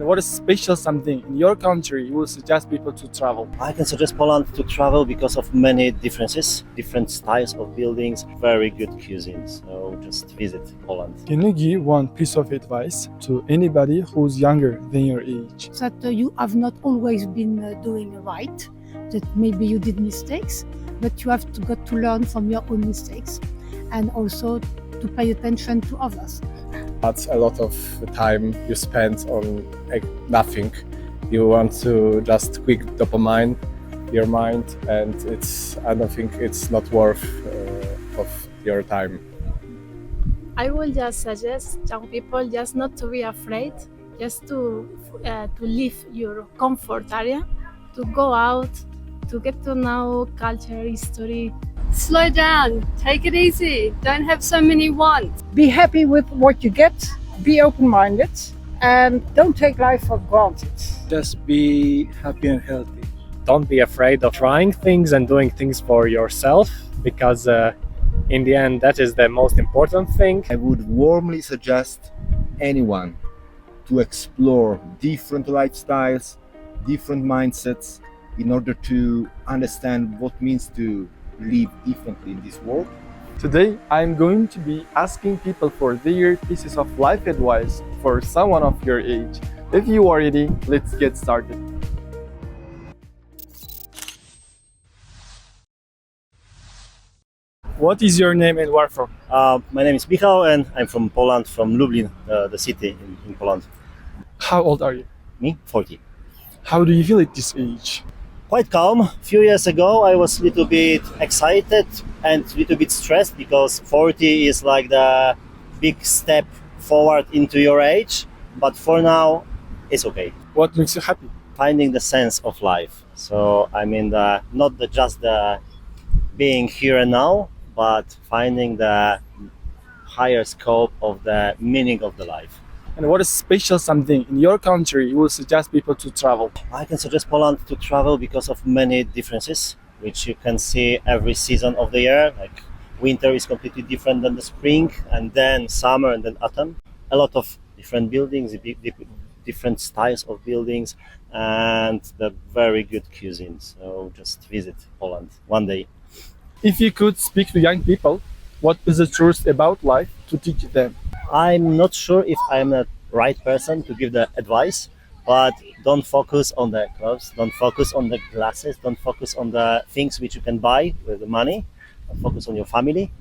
What is special something in your country you would suggest people to travel? I can suggest Poland to travel because of many differences, different styles of buildings, very good cuisine. So just visit Poland. Can you give one piece of advice to anybody who's younger than your age? That you have not always been doing right, that maybe you did mistakes, but you have got to learn from your own mistakes and also to pay attention to others. That's a lot of time you spend on nothing. You want to just quick dopamine your mind, and I don't think it's not worth of your time. I will just suggest young people just not to be afraid, just to leave your comfort area, to go out, to get to know culture, history. Slow down, take it easy, don't have so many wants. Be happy with what you get, be open-minded, and don't take life for granted. Just be happy and healthy. Don't be afraid of trying things and doing things for yourself, because in the end that is the most important thing. I would warmly suggest anyone to explore different lifestyles, different mindsets in order to understand what it means to live differently in this world. Today, I'm going to be asking people for their pieces of life advice for someone of your age. If you are ready, let's get started. What is your name and where from? My name is Michał and I'm from Poland, from Lublin, the city in Poland. How old are you? Me, 40. How do you feel at this age? Quite calm. A few years ago I was a little bit excited and a little bit stressed because 40 is like the big step forward into your age, but for now it's okay. What makes you happy? Finding the sense of life. So I mean just the being here and now, but finding the higher scope of the meaning of the life. And what is special something in your country you would suggest people to travel? I can suggest Poland to travel because of many differences, which you can see every season of the year. Like winter is completely different than the spring, and then summer, and then autumn. A lot of different buildings, different styles of buildings, and the very good cuisine. So just visit Poland one day. If you could speak to young people, what is the truth about life to teach them? I'm not sure if I'm the right person to give the advice, but don't focus on the clothes, don't focus on the glasses, don't focus on the things which you can buy with the money. Focus on your family,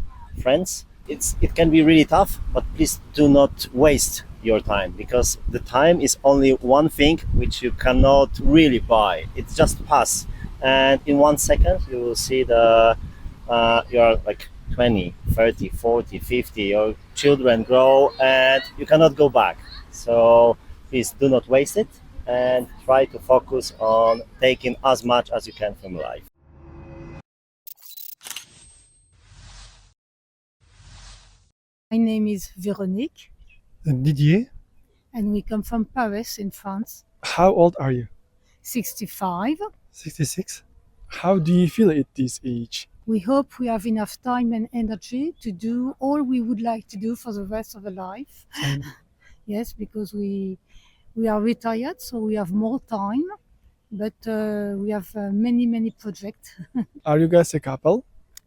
friends. It can be really tough, but please do not waste your time, because the time is only one thing which you cannot really buy. It's just pass, and in 1 second you will see you're like 20, 30, 40, 50, your children grow and you cannot go back. So please do not waste it and try to focus on taking as much as you can from life. My name is Véronique Didier, and we come from Paris in France. how old are you? 65. 66. How do you feel at this age? We hope we have enough time and energy to do all we would like to do for the rest of the life. Yes, because we are retired, so we have more time, but we have many projects. Are you guys a couple?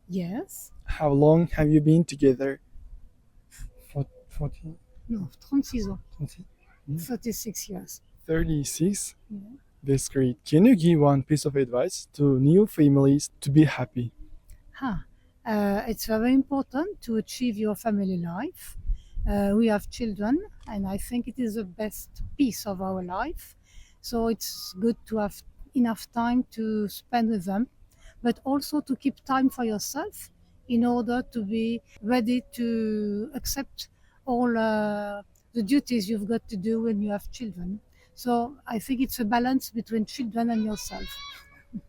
Yes. How long have you been together? 40, No, 36 ans. 20, 36 years. 36? Yeah. That's great. Can you give one piece of advice to new families to be happy? It's very important to achieve your family life. We have children, and I think it is the best piece of our life. So it's good to have enough time to spend with them, but also to keep time for yourself in order to be ready to accept all the duties you've got to do when you have children. So I think it's a balance between children and yourself.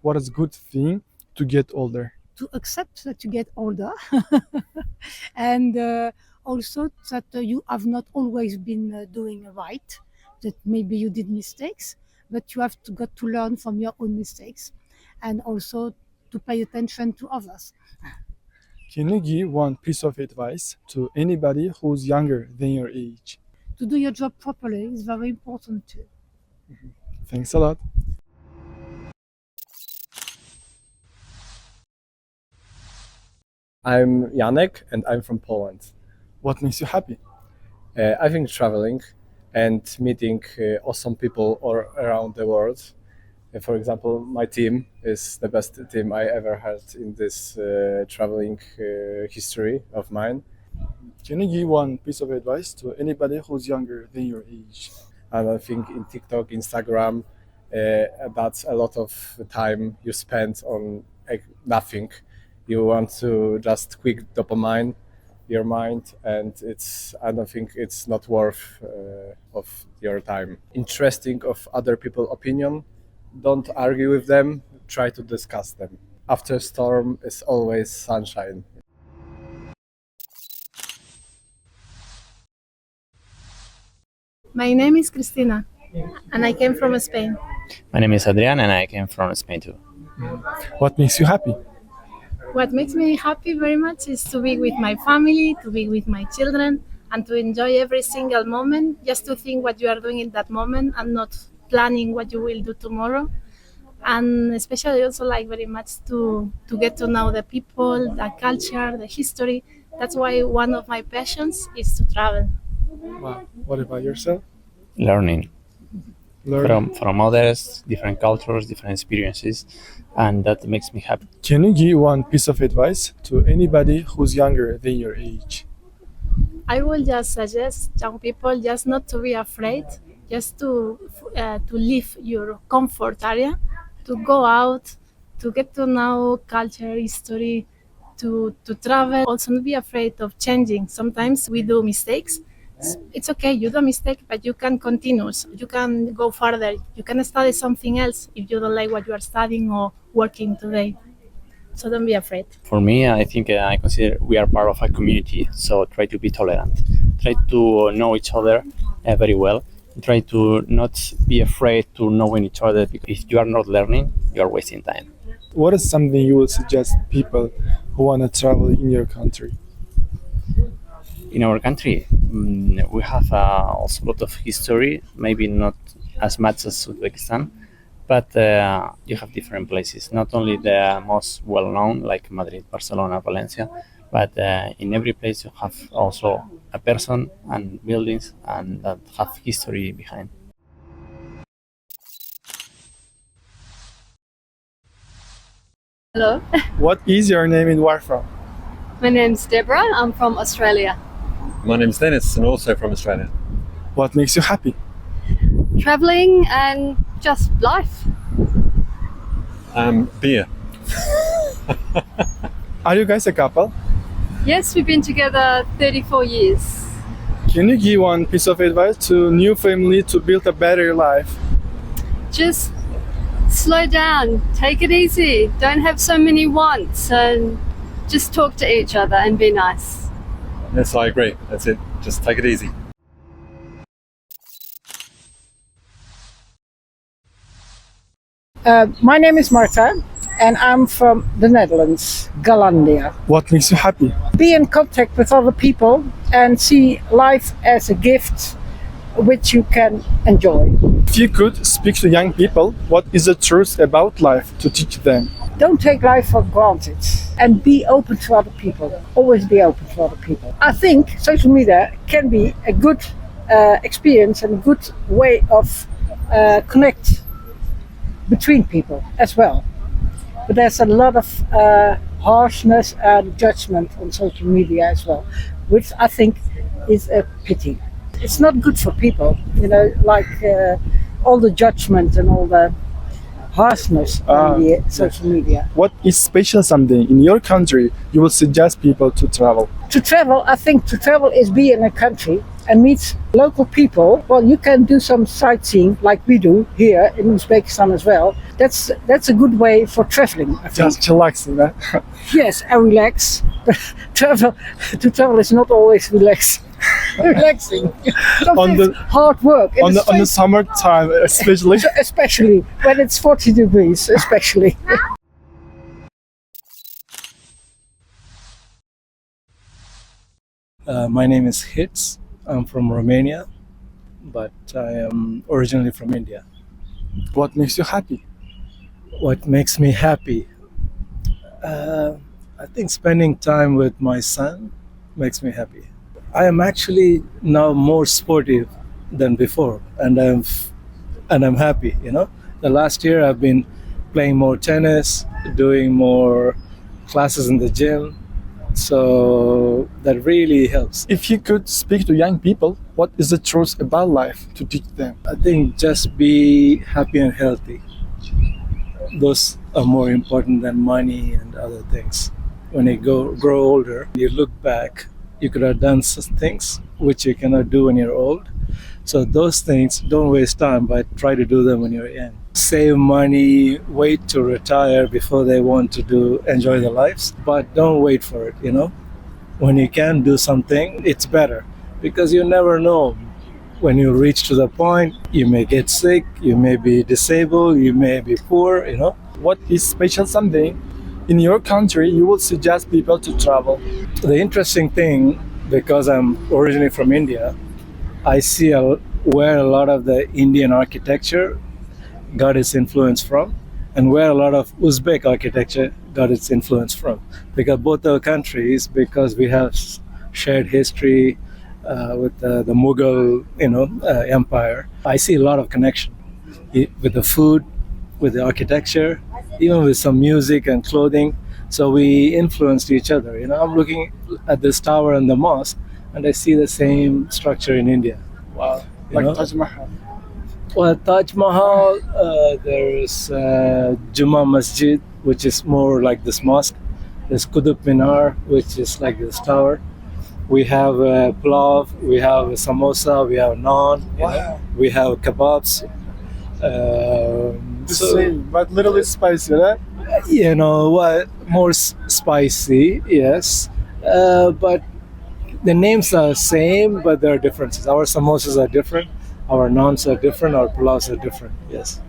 What is a good thing to get older? To accept that you get older and also that you have not always been doing right, that maybe you did mistakes, but you have got to learn from your own mistakes and also to pay attention to others. Can you give one piece of advice to anybody who's younger than your age? To do your job properly is very important too. Thanks a lot. I'm Janek and I'm from Poland. What makes you happy? I think traveling and meeting awesome people all around the world. For example, my team is the best team I ever had in this traveling history of mine. Can you give one piece of advice to anybody who's younger than your age? And I think in TikTok, Instagram, that's a lot of time you spend on nothing. You want to just quick dopamine your mind, and I don't think it's not worth of your time. Interesting of other people's opinion. Don't argue with them. Try to discuss them. After storm is always sunshine. My name is Cristina, and I came from Spain. My name is Adrian and I came from Spain too. What makes you happy? What makes me happy very much is to be with my family, to be with my children, and to enjoy every single moment, just to think what you are doing in that moment and not planning what you will do tomorrow. And especially also like very much to get to know the people, the culture, the history. That's why one of my passions is to travel. Wow. What about yourself? Learning Learn. from others, different cultures, different experiences, and that makes me happy. Can you give one piece of advice to anybody who's younger than your age? I will just suggest young people just not to be afraid, just to leave your comfort area, to go out, to get to know culture, history, to travel. Also, not be afraid of changing. Sometimes we do mistakes. It's okay, you do a mistake, but you can continue. So you can go further. You can study something else if you don't like what you are studying or working today. So don't be afraid. For me, I think I consider we are part of a community, so try to be tolerant. Try to know each other very well. Try to not be afraid to knowing each other, because if you are not learning, you are wasting time. What is something you would suggest people who want to travel in your country? In our country, we have also a lot of history, maybe not as much as Uzbekistan, but you have different places, not only the most well-known like Madrid, Barcelona, Valencia, but in every place you have also a person and buildings and that have history behind. Hello, What is your name and where from? my name's Deborah. I'm from Australia. My name's Dennis and also from Australia. What makes you happy? Traveling and just life. Beer. Are you guys a couple? Yes, we've been together 34 years. Can you give one piece of advice to new family to build a better life? Just slow down, take it easy, don't have so many wants, and just talk to each other and be nice. Yes, I agree. That's it. Just take it easy. My name is Marta, and I'm from the Netherlands, Galandia. What makes you happy? Be in contact with other people and see life as a gift which you can enjoy. If you could speak to young people, what is the truth about life to teach them? Don't take life for granted and be open to other people. Always be open to other people. I think social media can be a good experience and a good way of connect between people as well. But there's a lot of harshness and judgment on social media as well, which I think is a pity. It's not good for people, like all the judgment and all the harshness on the social media. What is special something in your country you will suggest people to travel? To travel, I think to travel is be in a country and meet local people. Well, you can do some sightseeing like we do here in Uzbekistan as well. That's a good way for traveling, I think. Just relaxing, eh? Yes, and relax. But to travel is not always relaxing. On the hard work. on the summertime, especially. Especially when it's 40 degrees, especially. My name is Hits. I'm from Romania, but I am originally from India. What makes you happy? What makes me happy? I think spending time with my son makes me happy. I am actually now more sportive than before, and I'm happy. The last year I've been playing more tennis, doing more classes in the gym, so that really helps. If you could speak to young people, what is the truth about life to teach them? I think just be happy and healthy. Those are more important than money and other things. When you grow older, you look back, you could have done some things which you cannot do when you're old. So those things, don't waste time, but try to do them when you're young. Save money, wait to retire before they want to enjoy their lives, but don't wait for it, When you can do something, it's better, because you never know. When you reach to the point, you may get sick, you may be disabled, you may be poor, What is special something in your country you would suggest people to travel? The interesting thing, because I'm originally from India, I see where a lot of the Indian architecture got its influence from, and where a lot of Uzbek architecture got its influence from. Because both our countries, because we have shared history with the Mughal, empire, I see a lot of connection with the food, with the architecture, even with some music and clothing. So we influenced each other. I'm looking at this tower and the mosque, and I see the same structure in India. Wow. Like Taj Mahal. Well, Taj Mahal, there's Juma Masjid, which is more like this mosque. There's Qutub Minar, which is like this tower. We have pulav, we have samosa, we have naan, we have kebabs. The same, but little bit spicy, right? More spicy, yes. But the names are same, but there are differences. Our samosas are different, our naans are different, our pulavs are different, yes.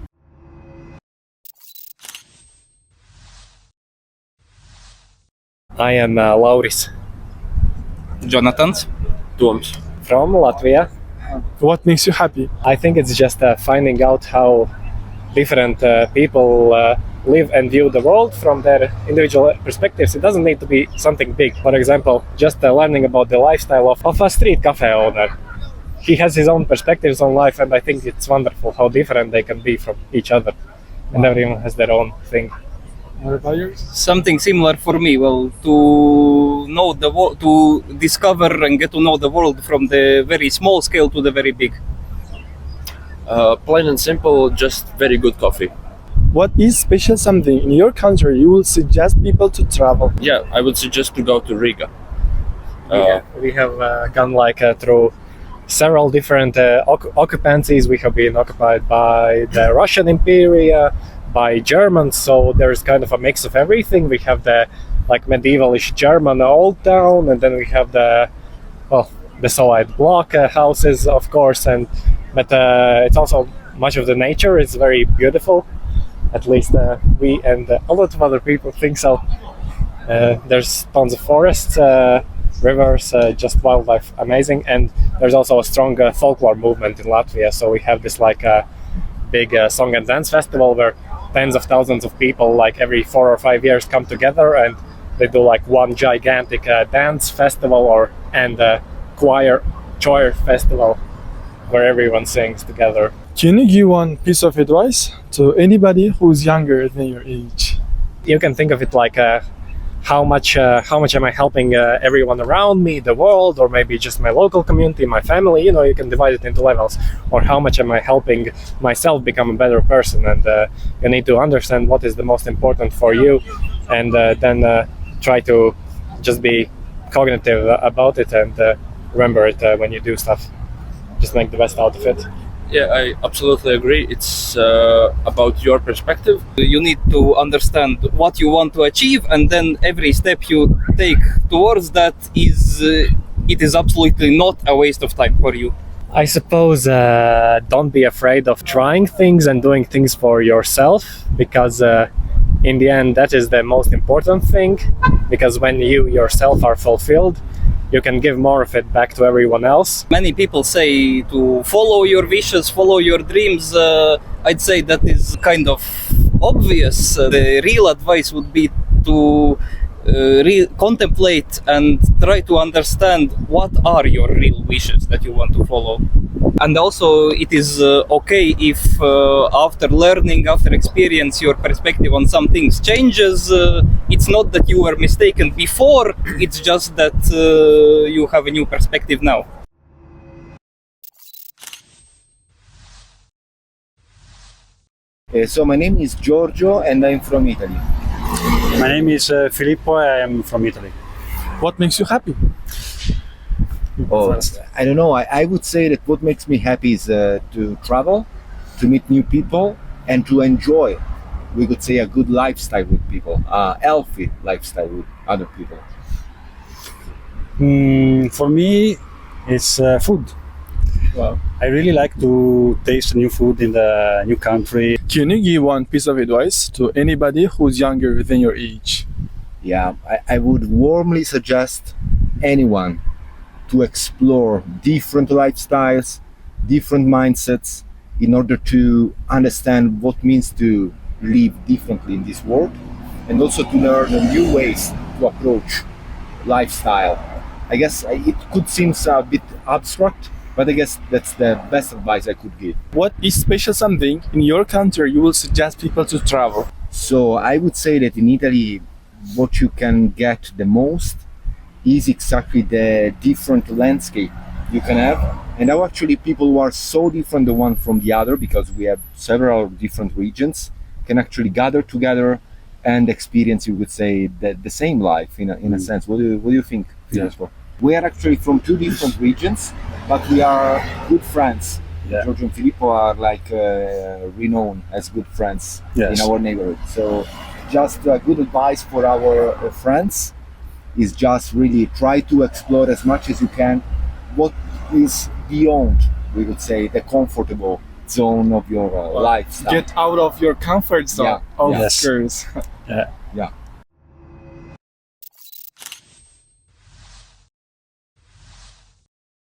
I am Lauris. Jonathan's. Toms. From Latvia. What makes you happy? I think it's just finding out how different people live and view the world from their individual perspectives. It doesn't need to be something big. For example, just learning about the lifestyle of a street cafe owner. He has his own perspectives on life, and I think it's wonderful how different they can be from each other. And everyone has their own thing. What about yours? Something similar for me. Well, to know the world, to discover and get to know the world from the very small scale to the very big. Plain and simple, just very good coffee. What is special something in your country you will suggest people to travel? Yeah, I would suggest to go to Riga. We have gone through several different occupancies. We have been occupied by the Russian Imperium, by Germans, so there's kind of a mix of everything. We have the medievalish German old town, and then we have the Soviet bloc houses, of course, but it's also much of the nature. It's very beautiful, at least we and a lot of other people think so. There's tons of forests, rivers, just wildlife, amazing, and there's also a strong folklore movement in Latvia. So we have this big song and dance festival where tens of thousands of people every 4 or 5 years come together, and they do one gigantic dance festival and choir festival where everyone sings together. Can you give one piece of advice to anybody who's younger than your age? You can think of it like how much am I helping everyone around me, the world, or maybe just my local community, my family. You can divide it into levels. Or how much am I helping myself become a better person? And you need to understand what is the most important for you, and then try to just be cognitive about it and remember it when you do stuff. Just make the best out of it. Yeah, I absolutely agree. It's about your perspective. You need to understand what you want to achieve, and then every step you take towards that it is absolutely not a waste of time for you. I suppose don't be afraid of trying things and doing things for yourself, because in the end that is the most important thing, because when you yourself are fulfilled, you can give more of it back to everyone else. Many people say to follow your wishes, follow your dreams. I'd say that is kind of obvious. The real advice would be to contemplate and try to understand what are your real wishes that you want to follow. And also it is okay if after learning, after experience, your perspective on some things changes. It's not that you were mistaken before, it's just that you have a new perspective now. So my name is Giorgio and I'm from Italy. My name is Filippo, I am from Italy. What makes you happy? Oh, I don't know. I would say that what makes me happy is to travel, to meet new people, and to enjoy, we could say, a good lifestyle with people, a healthy lifestyle with other people. For me, it's food. Wow. I really like to taste new food in the new country. Can you give one piece of advice to anybody who's younger than your age? Yeah, I would warmly suggest anyone to explore different lifestyles, different mindsets, in order to understand what it means to live differently in this world, and also to learn new ways to approach lifestyle. I guess it could seem a bit abstract, but I guess that's the best advice I could give. What is special something in your country you will suggest people to travel? So I would say that in Italy, what you can get the most is exactly the different landscape you can have. And now actually people who are so different the one from the other, because we have several different regions, can actually gather together and experience, you would say, the same life in a sense. What do you think, Filippo? We are actually from two different regions, but we are good friends. Giorgio and Filippo are like renowned as good friends in our neighborhood. So just good advice for our friends is just really try to explore as much as you can what is beyond, we would say, the comfortable zone of your lifestyle. Get out of your comfort zone. Yeah. Of Yes. course. Yeah. Yeah.